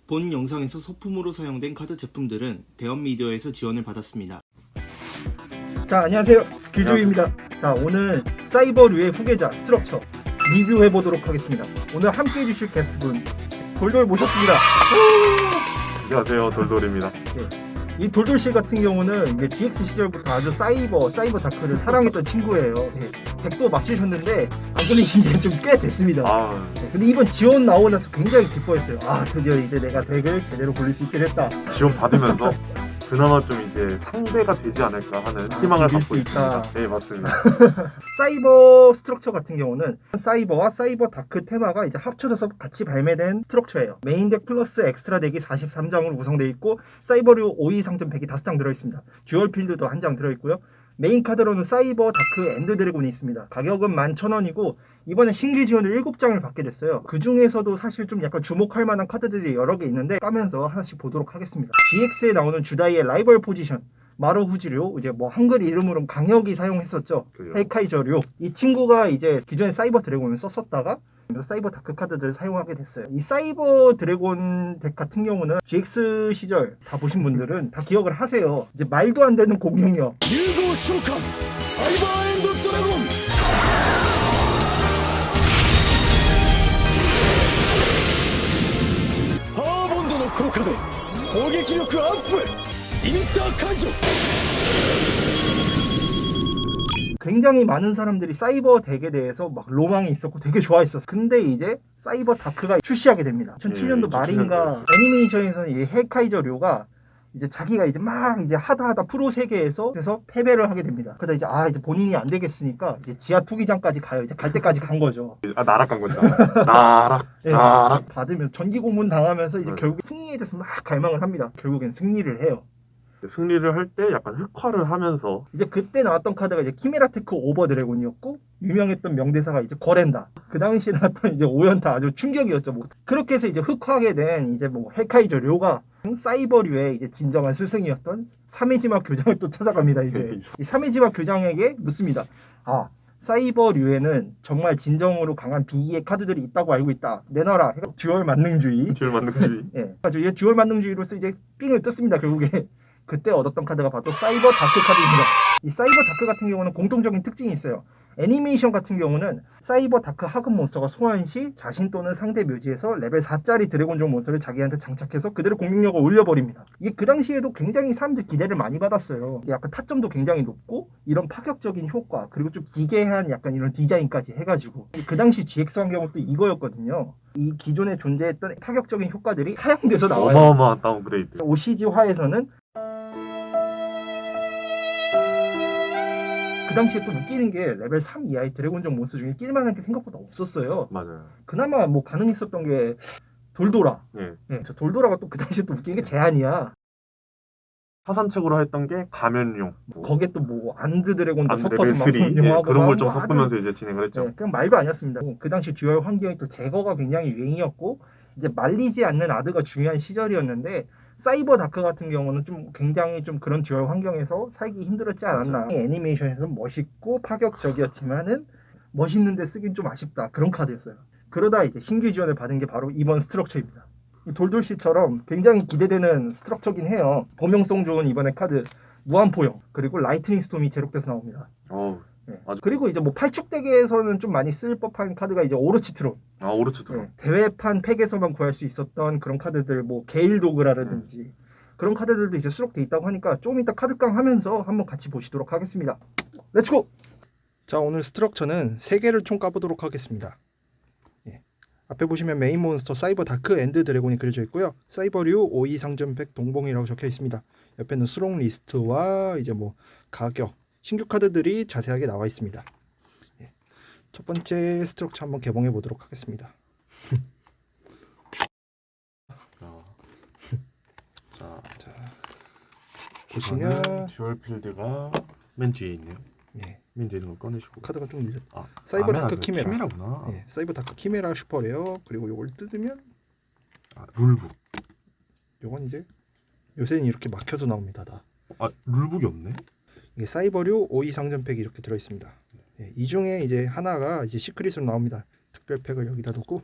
본 영상에서 소품으로 사용된 카드 제품들은 대원미디어에서 지원을 받았습니다. 자, 안녕하세요. 길조이입니다. 자, 오늘 사이버류의 후계자 스트럭처 리뷰해 보도록 하겠습니다. 오늘 함께 해주실 게스트분 돌돌 모셨습니다. 안녕하세요, 돌돌입니다. 이 돌돌씨 같은 경우는 이제 DX 시절부터 아주 사이버 다크를 사랑했던 친구예요. 덱도 맞추셨는데 안 걸리신 지는 좀 꽤 됐습니다. 근데 이번 지원 나오고 나서 굉장히 기뻐했어요. 드디어 이제 내가 덱을 제대로 굴릴 수 있게 됐다. 지원 받으면서 그나마 좀 이제 상대가 되지 않을까 하는 희망을 갖고 있습니다. 네, 맞습니다. 사이버 스트럭처 같은 경우는 사이버와 사이버 다크 테마가 이제 합쳐져서 같이 발매된 스트럭처예요. 메인 덱 플러스 엑스트라 덱이 43장으로 구성되어 있고 사이버류 5위 상점팩이 5장 들어있습니다. 듀얼 필드도 1장 들어있고요. 메인 카드로는 사이버 다크 엔드 드래곤이 있습니다. 가격은 11,000원이고 이번에 신규 지원을 7장을 받게 됐어요. 그 중에서도 사실 좀 약간 주목할 만한 카드들이 여러 개 있는데 까면서 하나씩 보도록 하겠습니다. GX에 나오는 주다이의 라이벌 포지션 마루후지류, 이제 뭐 한글 이름으로 강혁이 사용했었죠. 헬카이저류. 이 친구가 이제 기존에 사이버 드래곤을 썼었다가 사이버 다크 카드들을 사용하게 됐어요. 이 사이버 드래곤 덱 같은 경우는 GX 시절 다 보신 분들은 다 기억을 하세요. 이제 말도 안 되는 공격력. 유고 쇼칸 사이버 엔드 드래곤 하본드の 効果で攻撃力アップインター解除. 굉장히 많은 사람들이 사이버 덱에 대해서 막 로망이 있었고 되게 좋아했었어. 근데 이제 사이버 다크가 출시하게 됩니다. 2007년도 말인가 애니메이션에서는 이 헬카이저류가 이제 자기가 이제 막 이제 하다 프로 세계에서 그래서 패배를 하게 됩니다. 그러다 이제 본인이 안 되겠으니까 이제 지하 투기장까지 가요. 이제 갈 때까지 간 거죠. 나락 간 거죠. 나락. 받으면서 전기 고문 당하면서 이제 결국 승리에 대해서 막 갈망을 합니다. 결국엔 승리를 해요. 승리를 할 때 약간 흑화를 하면서 이제 그때 나왔던 카드가 이제 키메라테크 오버 드래곤이었고 유명했던 명대사가 이제 거렌다. 그 당시에 나왔던 이제 오연타 아주 충격이었죠. 뭐 그렇게 해서 이제 흑화하게 된 이제 뭐 헬카이저 료가 사이버류의 이제 진정한 스승이었던 사메지마 교장을 또 찾아갑니다. 이제 이 사메지마 교장에게 묻습니다. 사이버류에는 정말 진정으로 강한 비기의 카드들이 있다고 알고 있다. 내놔라. 듀얼 만능주의. 예. 아주 듀얼 만능주의로서 이제 삥을 뜯습니다. 결국에. 그때 얻었던 카드가 바로 사이버 다크 카드입니다. 이 사이버 다크 같은 경우는 공통적인 특징이 있어요. 애니메이션 같은 경우는 사이버 다크 하급 몬스터가 소환 시 자신 또는 상대 묘지에서 레벨 4짜리 드래곤종 몬스터를 자기한테 장착해서 그대로 공격력을 올려버립니다. 이게 그 당시에도 굉장히 사람들 기대를 많이 받았어요. 약간 타점도 굉장히 높고 이런 파격적인 효과 그리고 좀 기괴한 약간 이런 디자인까지 해가지고 그 당시 GX 환경은 또 이거였거든요. 이 기존에 존재했던 파격적인 효과들이 하향돼서 나와요. 어마어마한 다운그레이드. OCG화에서는 그 당시에 또 웃기는 게 레벨 3 이하의 드래곤종 몬스터 중에 낄만한 게 생각보다 없었어요. 맞아요. 그나마 뭐 가능했었던 게 돌도라. 저 돌도라가 또 그 당시에 또 웃기는 게 제한이야. 파산책으로 했던 게 가면용. 거기에 또 뭐 안드 드래곤도 섞어서 레벨 막 3 운영하고 그런 걸 좀 섞으면서 이제 진행을 했죠. 그냥 말도 아니었습니다. 그 당시 듀얼 환경이 또 제거가 굉장히 유행이었고 이제 말리지 않는 아드가 중요한 시절이었는데 사이버 다크 같은 경우는 좀 굉장히 좀 그런 듀얼 환경에서 살기 힘들었지 않았나. 애니메이션에서는 멋있고 파격적이었지만은 멋있는데 쓰긴 좀 아쉽다. 그런 카드였어요. 그러다 이제 신규 지원을 받은 게 바로 이번 스트럭처입니다. 돌돌씨처럼 굉장히 기대되는 스트럭처긴 해요. 범용성 좋은 이번에 카드 무한포용 그리고 라이트닝 스톰이 제록돼서 나옵니다. 그리고 이제 뭐 팔축덱에서는 좀 많이 쓸 법한 카드가 이제 오르치트론. 오르치트론. 대회판 팩에서만 구할 수 있었던 그런 카드들, 뭐 게일 도그라든지 그런 카드들도 이제 수록돼 있다고 하니까 조금 이따 카드깡 하면서 한번 같이 보시도록 하겠습니다. 렛츠고! 자, 오늘 스트럭처는 3개를 총 까보도록 하겠습니다. 앞에 보시면 메인 몬스터 사이버 다크 엔드 드래곤이 그려져 있고요. 사이버류 5위 상점팩 동봉이라고 적혀 있습니다. 옆에는 수록 리스트와 이제 뭐 가격, 신규 카드들이 자세하게 나와 있습니다. 첫 번째 스트럭처 한번 개봉해 보도록 하겠습니다. 자, 보시면 듀얼 필드가 맨 뒤에 있네요. 맨 뒤에 있는 거 꺼내시고 카드가 좀 사이버 다크 키메라. 키메라구나. 사이버 다크 키메라 슈퍼레어. 그리고 요걸 뜯으면 룰북. 요건 이제 요새는 이렇게 막혀서 나옵니다. 다. 룰북이 없네. 이게 사이버류 5위 상점팩이 이렇게 들어 있습니다. 이 중에 이제 하나가 이제 시크릿으로 나옵니다. 특별팩을 여기다 두고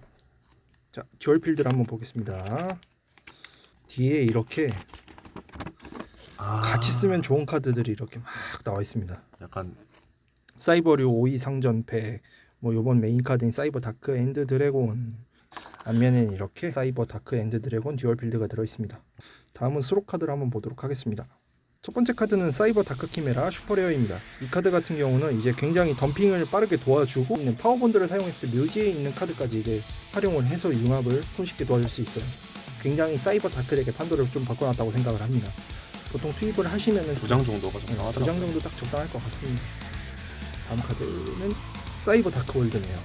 자, 듀얼 필드를 한번 보겠습니다. 뒤에 이렇게 아, 같이 쓰면 좋은 카드들이 이렇게 막 나와 있습니다. 약간 사이버류 5위 상전팩, 뭐 요번 메인 카드인 사이버 다크 앤드 드래곤, 앞면에는 이렇게 사이버 다크 앤드 드래곤 듀얼 필드가 들어 있습니다. 다음은 수록 카드를 한번 보도록 하겠습니다. 첫 번째 카드는 사이버 다크 키메라 슈퍼레어입니다. 이 카드 같은 경우는 이제 굉장히 덤핑을 빠르게 도와주고 있는 파워본드를 사용했을 때 묘지에 있는 카드까지 이제 활용을 해서 융합을 손쉽게 도와줄 수 있어요. 굉장히 사이버 다크덱의 판도를 좀 바꿔놨다고 생각을 합니다. 보통 투입을 하시면은 2장 정도가 2장 적당하더라고요. 정도 딱 적당할 것 같습니다. 다음 카드는 사이버 다크 월드네요.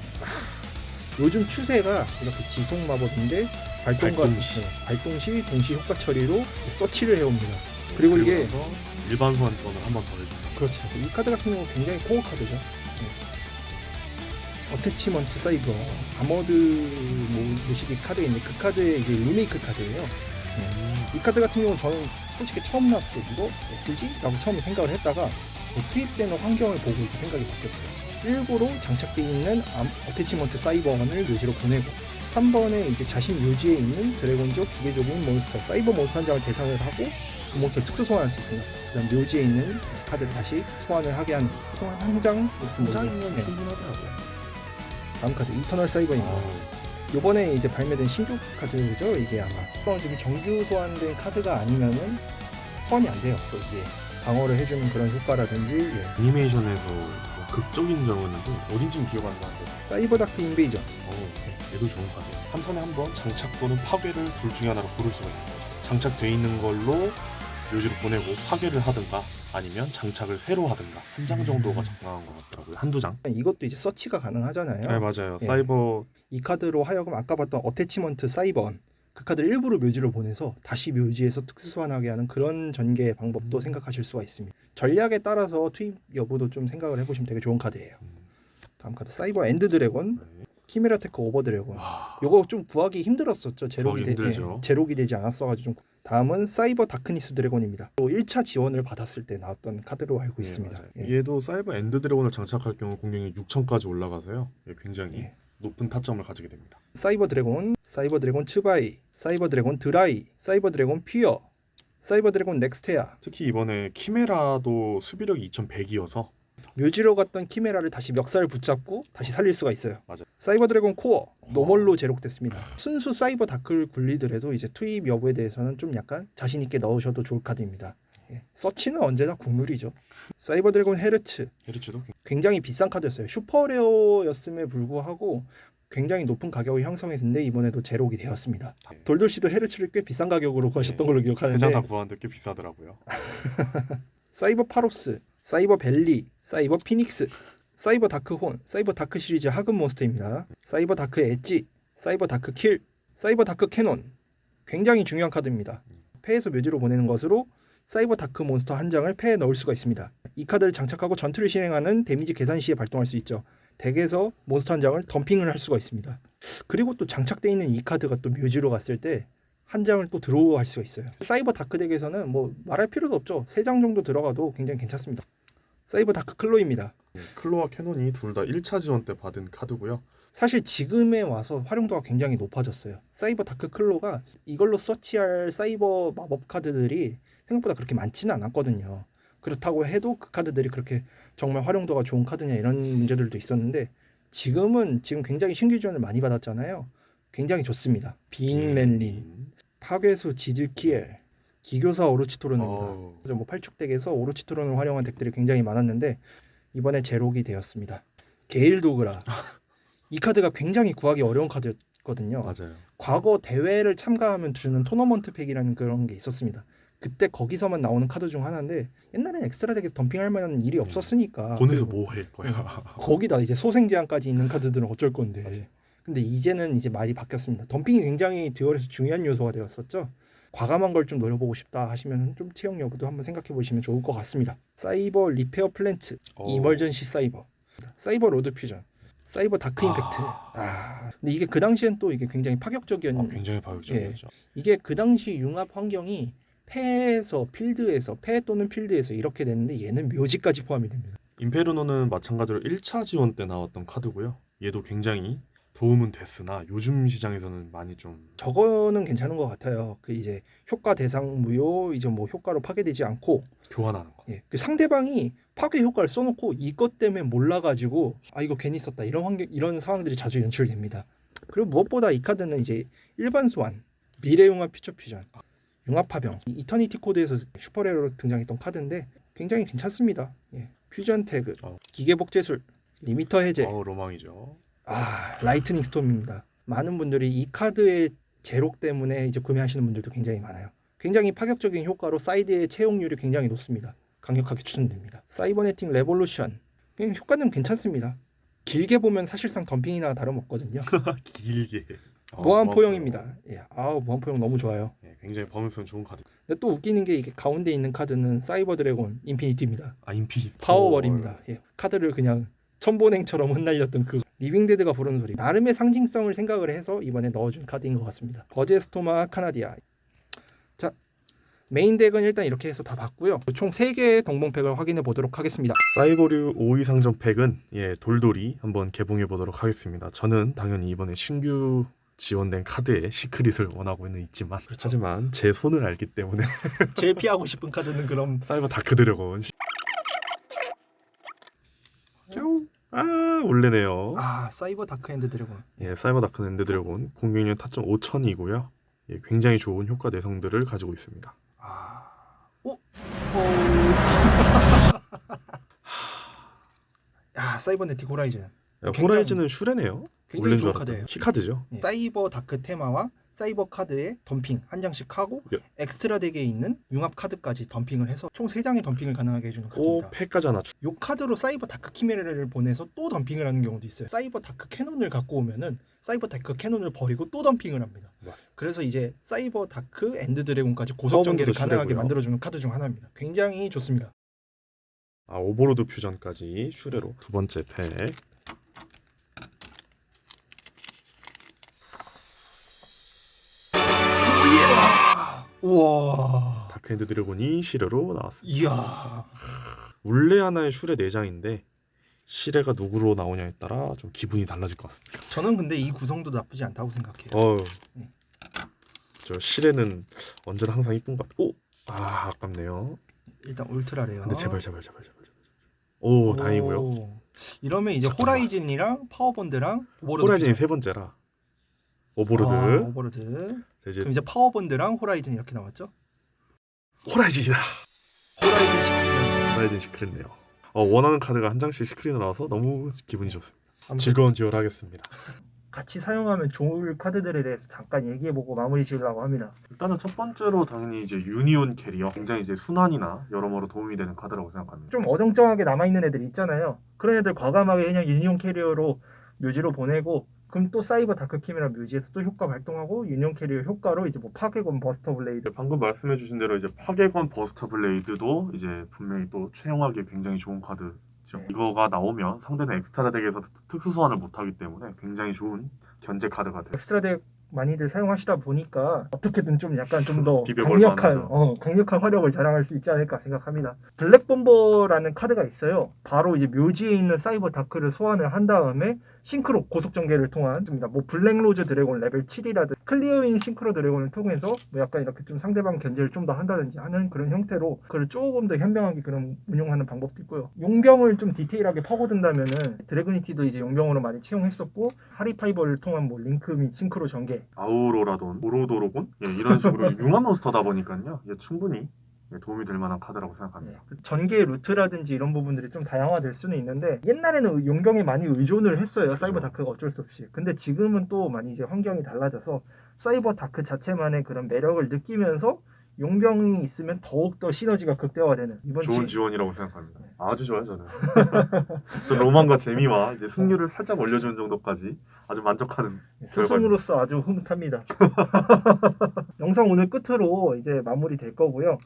요즘 추세가 이렇게 지속 마법인데 발동 시 동시 효과 처리로 서치를 해옵니다. 그리고 이게 나서 일반 소환권을 한 번 더 해줍니다. 그렇죠. 이 카드 같은 경우 굉장히 코어 카드죠. 어태치먼트 사이버 아머드 모시기 카드가 있는데 그 카드의 이제 리메이크 카드예요. 이 카드 같은 경우는 저는 솔직히 처음 나왔을 때 이거 SG? 라고 처음에 생각을 했다가 투입되는 환경을 보고 이렇게 생각이 바뀌었어요. 일부러 장착되어 있는 어태치먼트 사이버원을 묘지로 보내고 3번에 이제 자신 묘지에 있는 드래곤족 기계적인 몬스터 사이버 몬스터 한 장을 대상을 하고 그 몬스터 특수 소환할 수 있습니다. 그다음 묘지에 있는 카드를 다시 소환을 하게 하는 소환 한장 장이면 충분하더라고요. 다음 카드 이터널 사이버입니다. 요번에 이제 발매된 신규 카드죠. 이게 아마 지금 정규 소환된 카드가 아니면은 소환이 안 돼요. 또 이게 방어를 해주는 그런 효과라든지 애니메이션에서 뭐 극적인 경우였는데 어딘지는 기억 안 나는데 사이버 다크 인베이전 얘도 좋은 카드예요. 한 턴에 한 번 장착 또는 파괴를 둘 중에 하나로 고를 수가 있는 거죠. 장착돼 있는 걸로 묘지로 보내고 파괴를 하든가 아니면 장착을 새로 하든가 한 장 정도가 적당한 것 같더라고요. 한두 장. 이것도 이제 서치가 가능하잖아요. 네 맞아요. 예. 사이버 이 카드로 하여금 아까 봤던 어태치먼트 사이버원 그 카드를 일부러 묘지로 보내서 다시 묘지에서 특수 소환하게 하는 그런 전개 방법도 생각하실 수가 있습니다. 전략에 따라서 투입 여부도 좀 생각을 해보시면 되게 좋은 카드예요. 다음 카드 사이버 엔드 드래곤 네. 키메라 테크 오버 드래곤. 와, 요거 좀 구하기 힘들었었죠. 구하기 힘들죠. 제록이 되지 않았어가지고 좀. 다음은 사이버 다크니스 드래곤입니다. 또 1차 지원을 받았을 때 나왔던 카드로 알고 있습니다. 맞아요. 예. 얘도 사이버 엔드 드래곤을 장착할 경우 공격이 6천까지 올라가서요. 굉장히 예. 높은 타점을 가지게 됩니다. 사이버 드래곤 츠바이, 사이버 드래곤 드라이, 사이버 드래곤 퓨어, 사이버 드래곤 넥스테아. 특히 이번에 키메라도 수비력이 2100이어서 묘지로 갔던 키메라를 다시 멱살 붙잡고 다시 살릴 수가 있어요. 맞아요. 사이버 드래곤 코어 노멀로 제록됐습니다. 순수 사이버 다크를 굴리더라도 이제 투입 여부에 대해서는 좀 약간 자신 있게 넣으셔도 좋을 카드입니다. 예. 서치는 언제나 국룰이죠. 사이버 드래곤 헤르츠도 굉장히 비싼 카드였어요. 슈퍼레어였음에 불구하고 굉장히 높은 가격을 형성했는데 이번에도 제록이 되었습니다. 네. 돌돌씨도 헤르츠를 꽤 비싼 가격으로 구하셨던 걸로 기억하는데 세장 다 구하는데 꽤 비싸더라고요. 사이버 파롭스, 사이버 벨리, 사이버 피닉스, 사이버 다크 혼, 사이버 다크 시리즈 하급 몬스터입니다. 사이버 다크 엣지, 사이버 다크 킬, 사이버 다크 캐논. 굉장히 중요한 카드입니다. 패에서 묘지로 보내는 것으로 사이버 다크 몬스터 한 장을 패에 넣을 수가 있습니다. 이 카드를 장착하고 전투를 실행하는 데미지 계산 시에 발동할 수 있죠. 덱에서 몬스터 한 장을 덤핑을 할 수가 있습니다. 그리고 또 장착되어 있는 이 카드가 또 묘지로 갔을 때 한 장을 또 드로우 할 수가 있어요. 사이버 다크 덱에서는 뭐 말할 필요도 없죠. 3장 정도 들어가도 굉장히 괜찮습니다. 사이버 다크 클로입니다. 클로와 캐논이 둘 다 1차 지원 때 받은 카드고요. 사실 지금에 와서 활용도가 굉장히 높아졌어요. 사이버 다크 클로가 이걸로 서치할 사이버 마법 카드들이 생각보다 그렇게 많지는 않았거든요. 그렇다고 해도 그 카드들이 그렇게 정말 활용도가 좋은 카드냐 이런 문제들도 있었는데 지금 굉장히 신규 지원을 많이 받았잖아요. 굉장히 좋습니다. 빙랜린, 파괴수 지즈키엘, 기교사 오로치토론입니다. 그래서 뭐 팔축덱에서 오로치토론을 활용한 덱들이 굉장히 많았는데 이번에 제록이 되었습니다. 게일도그라. 이 카드가 굉장히 구하기 어려운 카드였거든요. 맞아요. 과거 대회를 참가하면 주는 토너먼트 팩이라는 그런 게 있었습니다. 그때 거기서만 나오는 카드 중 하나인데 옛날엔 엑스트라 덱에서 덤핑할 만한 일이 없었으니까 보내서 뭐 할 거야. 거기다 이제 소생 제한까지 있는 카드들은 어쩔 건데. 맞아요. 근데 이제는 이제 말이 바뀌었습니다. 덤핑이 굉장히 듀얼에서 중요한 요소가 되었었죠. 과감한 걸 좀 노려보고 싶다 하시면 좀 채용 여부도 한번 생각해 보시면 좋을 것 같습니다. 사이버 리페어 플랜트, 이멀전시 사이버, 사이버 로드 퓨전, 사이버 다크 임팩트. 근데 이게 그 당시엔 또 이게 굉장히 파격적이었는데 굉장히 파격적이었죠. 이게 그 당시 융합 환경이 패에서 필드에서 패 또는 필드에서 이렇게 됐는데 얘는 묘지까지 포함이 됩니다. 임페르노는 마찬가지로 1차 지원 때 나왔던 카드고요. 얘도 굉장히 도움은 됐으나 요즘 시장에서는 많이 좀 저거는 괜찮은 것 같아요. 그 이제 효과 대상 무효 이제 뭐 효과로 파괴되지 않고 교환하는 거. 예, 그 상대방이 파괴 효과를 써놓고 이것 때문에 몰라가지고 아 이거 괜히 썼다 이런 상황들이 자주 연출됩니다. 그리고 무엇보다 이 카드는 이제 일반 소환, 미래융합 퓨처 퓨전, 융합 파병, 이터니티 코드에서 슈퍼레어로 등장했던 카드인데 굉장히 괜찮습니다. 예, 퓨전 태그, 기계 복제술, 리미터 해제, 로망이죠. 라이트닝 스톰입니다. 많은 분들이 이 카드의 제록 때문에 이제 구매하시는 분들도 굉장히 많아요. 굉장히 파격적인 효과로 사이드의 채용률이 굉장히 높습니다. 강력하게 추천됩니다. 사이버네틱 레볼루션 효과는 괜찮습니다. 길게 보면 사실상 덤핑이나 다름없거든요. 길게. 무한포용입니다. 예, 무한포용 너무 좋아요. 예, 굉장히 범위성 좋은 카드. 근데 또 웃기는 게 이게 가운데 있는 카드는 사이버 드래곤 인피니티입니다. 인피니티. 파워월입니다. 예, 카드를 그냥 천보냉처럼 흩날렸던 그 리빙데드가 부르는 소리. 나름의 상징성을 생각을 해서 이번에 넣어준 카드인 것 같습니다. 버제스토마 카나디아. 자, 메인 덱은 일단 이렇게 해서 다 봤고요. 총 3개의 동봉팩을 확인해 보도록 하겠습니다. 사이버류 5위 상점 팩은 돌돌이 한번 개봉해 보도록 하겠습니다. 저는 당연히 이번에 신규 지원된 카드에 시크릿을 원하고 있지만 하지만 제 손을 알기 때문에 제일 피하고 싶은 카드는 그럼 사이버 다크 드래곤. 올레네요. 사이버 다크 핸드 드래곤. 사이버 다크 핸드 드래곤 공격력 타점 5000이고요. 굉장히 좋은 효과 내성들을 가지고 있습니다. 사이버네틱 호라이즌. 호라이즌은 슈레네요. 굉장히 좋은 카드예요. 키카드죠. 사이버 다크 테마와 사이버 카드에 덤핑 한 장씩 하고 엑스트라 덱에 있는 융합 카드까지 덤핑을 해서 총 3장의 덤핑을 가능하게 해주는 카드입니다. 팩까지 하나. 이 카드로 사이버 다크 키메라를 보내서 또 덤핑을 하는 경우도 있어요. 사이버 다크 캐논을 갖고 오면은 사이버 다크 캐논을 버리고 또 덤핑을 합니다. 그래서 이제 사이버 다크 엔드 드래곤까지 고속 전개를 가능하게 만들어주는 카드 중 하나입니다. 굉장히 좋습니다. 오버로드 퓨전까지 슈레로. 두 번째 팩. 우와. 다크핸드 드래곤이 시레로 나왔습니다. 이야. 울레 하나의 슈레 4장인데 시레가 누구로 나오냐에 따라 좀 기분이 달라질 것 같습니다. 저는 근데 이 구성도 나쁘지 않다고 생각해요. 저 시레는 언제나 항상 이쁜 것 같고. 아깝네요. 일단 울트라래요. 근데 제발. 다행이고요. 이러면 이제 호라이즌이랑 파워본드랑 호라이즌이 세 번째라. 오버로드. 이제 그럼 이제 파워본드랑 호라이즌 이렇게 나왔죠? 호라이즌이다. 호라이즌 시크릿네요. 원하는 카드가 한 장씩 시크릿으로 나와서 너무 기분이 좋습니다. 즐거운 듀얼 하겠습니다. 같이 사용하면 좋을 카드들에 대해서 잠깐 얘기해보고 마무리 지으려고 합니다. 일단은 첫 번째로 당연히 이제 유니온 캐리어. 굉장히 이제 순환이나 여러모로 도움이 되는 카드라고 생각합니다. 좀 어정쩡하게 남아있는 애들 있잖아요. 그런 애들 과감하게 그냥 유니온 캐리어로 묘지로 보내고 그럼 또 사이버 다크 키메라 묘지에서 또 효과 발동하고 유니온 캐리어 효과로 이제 뭐 파괴건 버스터 블레이드. 방금 말씀해주신 대로 이제 파괴건 버스터 블레이드도 이제 분명히 또 채용하기 굉장히 좋은 카드죠. 이거가 나오면 상대는 엑스트라 덱에서 특수 소환을 못하기 때문에 굉장히 좋은 견제 카드가 돼요. 엑스트라 덱 많이들 사용하시다 보니까 어떻게든 좀 약간 좀 더 강력한 화력을 자랑할 수 있지 않을까 생각합니다. 블랙본버라는 카드가 있어요. 바로 이제 묘지에 있는 사이버 다크를 소환을 한 다음에 싱크로 고속 전개를 통한 뭐 블랙로즈 드래곤 레벨 7이라든지 클리어인 싱크로 드래곤을 통해서 뭐 약간 이렇게 좀 상대방 견제를 좀 더 한다든지 하는 그런 형태로 그걸 조금 더 현명하게 그런 운용하는 방법도 있고요. 용병을 좀 디테일하게 파고든다면은 드래그니티도 이제 용병으로 많이 채용했었고 하리파이버를 통한 뭐 링크 및 싱크로 전개, 아우로라돈, 오로도로곤 이런 식으로 융합 몬스터다 보니까요. 충분히 도움이 될 만한 카드라고 생각합니다. 전개 루트라든지 이런 부분들이 좀 다양화될 수는 있는데 옛날에는 용병에 많이 의존을 했어요. 사이버 다크가 어쩔 수 없이. 근데 지금은 또 많이 이제 환경이 달라져서 사이버 다크 자체만의 그런 매력을 느끼면서 용병이 있으면 더욱더 시너지가 극대화되는 좋은 지원이라고 생각합니다. 아주 좋아요 저는. 저 로망과 재미와 이제 승률을 살짝 올려주는 정도까지 아주 만족하는 스승으로서 아주 흐뭇합니다. 영상 오늘 끝으로 이제 마무리 될 거고요.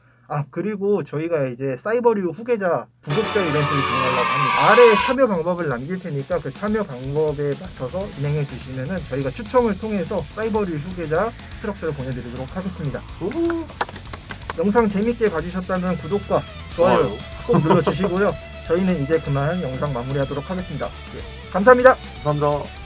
그리고 저희가 이제 사이버류 후계자 구독자 이벤트를 진행하려고 합니다. 아래에 참여 방법을 남길 테니까 그 참여 방법에 맞춰서 진행해 주시면은 저희가 추첨을 통해서 사이버류 후계자 스트럭처를 보내드리도록 하겠습니다. 영상 재밌게 봐주셨다면 구독과 좋아요 꼭 눌러주시고요. 저희는 이제 그만 영상 마무리하도록 하겠습니다. 감사합니다. 감사합니다.